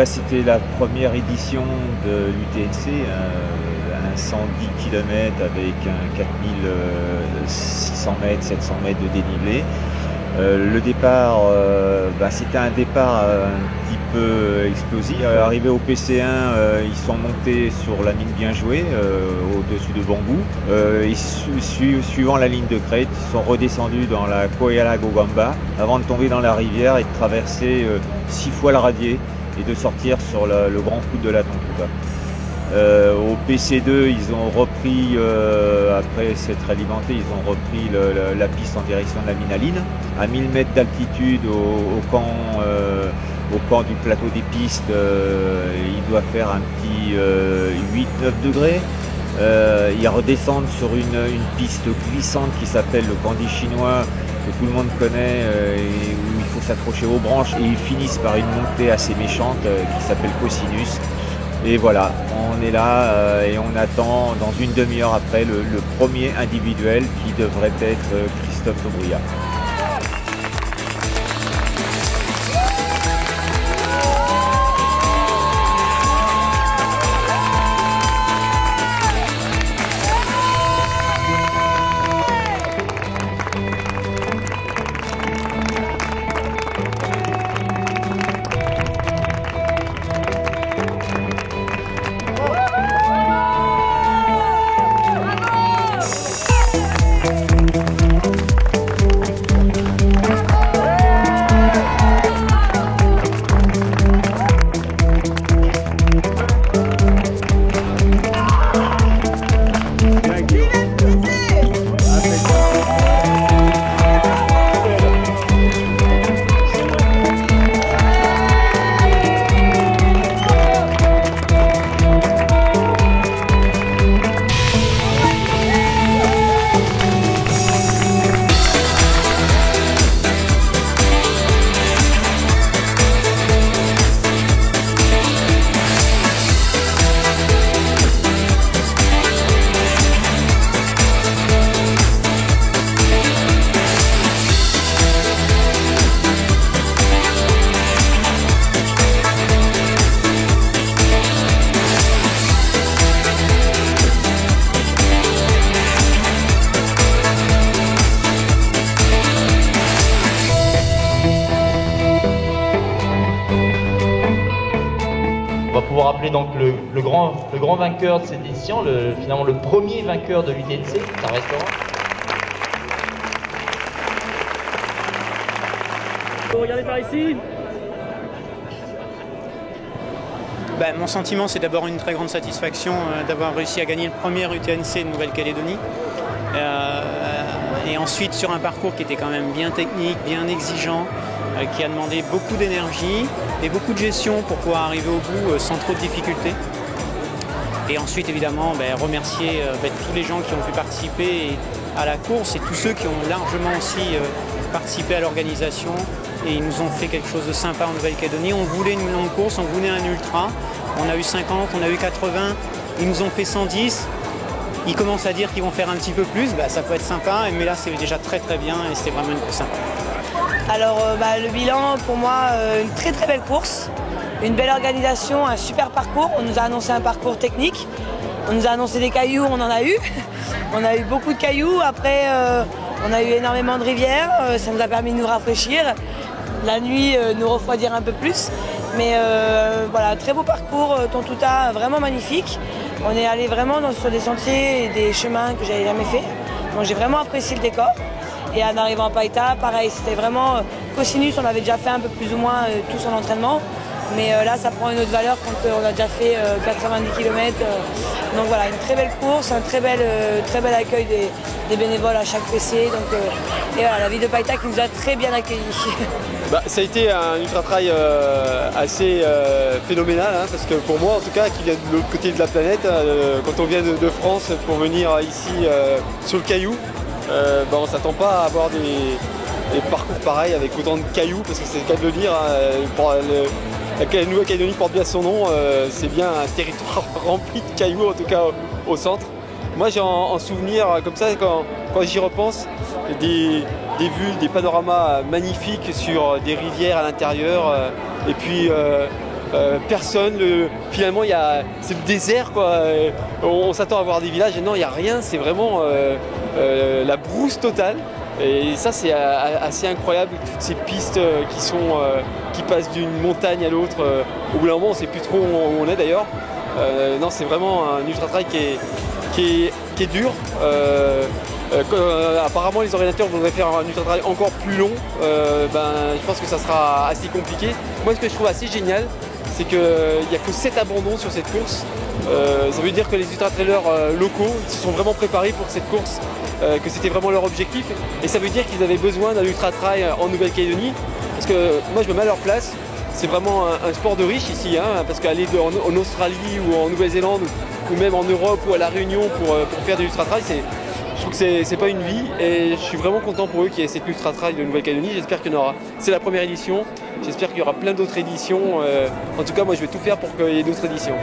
C'était la première édition de l'UTNC, un 110 km avec un 4600 mètres, 700 mètres de dénivelé. Le départ, c'était un départ un petit peu explosif. Arrivé au PC1, ils sont montés sur la mine bien jouée, au-dessus de Bangou. Suivant la ligne de crête, ils sont redescendus dans la Koyala Gogamba avant de tomber dans la rivière et de traverser 6 fois le radier et de sortir sur le grand coude de la Tontuka. Au PC2, ils ont repris, après s'être alimentés, ils ont repris la piste en direction de la mine Aline. À 1000 mètres d'altitude au camp du plateau des pistes, il doit faire un petit 8-9 degrés. Ils redescendent sur une piste glissante qui s'appelle le Candy chinois, que tout le monde connaît, et où il faut s'accrocher aux branches. Et ils finissent par une montée assez méchante qui s'appelle Cosinus. Et voilà, on est là et on attend dans une demi-heure après le premier individuel qui devrait être Christophe Aubria. On va pouvoir appeler donc le grand vainqueur de cette édition, finalement le premier vainqueur de l'UTNC, c'est un restaurant. Regardez par ici. Mon sentiment, c'est d'abord une très grande satisfaction d'avoir réussi à gagner le premier UTNC de Nouvelle-Calédonie. Et ensuite sur un parcours qui était quand même bien technique, bien exigeant, qui a demandé beaucoup d'énergie et beaucoup de gestion pour pouvoir arriver au bout sans trop de difficultés. Et ensuite évidemment remercier tous les gens qui ont pu participer à la course et tous ceux qui ont largement aussi participé à l'organisation. Et ils nous ont fait quelque chose de sympa en Nouvelle-Calédonie. On voulait une longue course, on voulait un ultra. On a eu 50, on a eu 80, ils nous ont fait 110. Ils commencent à dire qu'ils vont faire un petit peu plus, ça peut être sympa, mais là c'est déjà très très bien et c'était vraiment une course sympa. Alors le bilan pour moi, une très très belle course, une belle organisation, un super parcours. On nous a annoncé un parcours technique, on nous a annoncé des cailloux, on en a eu. On a eu beaucoup de cailloux, après on a eu énormément de rivières, ça nous a permis de nous rafraîchir. La nuit nous refroidir un peu plus. Mais voilà, très beau parcours, Tontuta vraiment magnifique. On est allé vraiment sur des sentiers et des chemins que j'avais jamais fait. Donc j'ai vraiment apprécié le décor. Et en arrivant à Païta, pareil, c'était vraiment Cosinus, on avait déjà fait un peu plus ou moins tout son entraînement. Mais là, ça prend une autre valeur quand on a déjà fait 90 km. Donc voilà, une très belle course, un très bel accueil des bénévoles à chaque PC. Donc, et voilà, la ville de Païta qui nous a très bien accueillis. Ça a été un ultra-trail assez phénoménal, parce que pour moi en tout cas, qui vient de l'autre côté de la planète, quand on vient de France pour venir ici sur le caillou, on ne s'attend pas à avoir des parcours pareils avec autant de cailloux, parce que c'est le cas de le dire, la Nouvelle-Calédonie porte bien son nom, c'est bien un territoire rempli de cailloux, en tout cas au centre. Moi j'ai en souvenir comme ça, quand j'y repense, des vues, des panoramas magnifiques sur des rivières à l'intérieur, et puis personne. Finalement, c'est le désert, quoi. On s'attend à voir des villages et non, il n'y a rien. C'est vraiment la brousse totale. Et ça, c'est assez incroyable, toutes ces pistes qui passent d'une montagne à l'autre. Au bout d'un moment, on ne sait plus trop où on est d'ailleurs. Non, c'est vraiment un ultra-trail qui est dur. Apparemment, les organisateurs voudraient faire un ultra-trail encore plus long. Je pense que ça sera assez compliqué. Moi, ce que je trouve assez génial, c'est qu'il n'y a que 7 abandons sur cette course. Ça veut dire que les ultra-trailers locaux se sont vraiment préparés pour cette course, que c'était vraiment leur objectif. Et ça veut dire qu'ils avaient besoin d'un ultra-trail en Nouvelle-Calédonie. Parce que moi, je me mets à leur place. C'est vraiment un sport de riche ici, hein, parce qu'aller en Australie ou en Nouvelle-Zélande ou même en Europe ou à La Réunion pour faire de l'ultra-trail, je trouve que c'est pas une vie et je suis vraiment content pour eux qu'il y ait cette ultra-trail de Nouvelle-Calédonie. J'espère qu'il y en aura. C'est la première édition. J'espère qu'il y aura plein d'autres éditions. En tout cas, moi, je vais tout faire pour qu'il y ait d'autres éditions.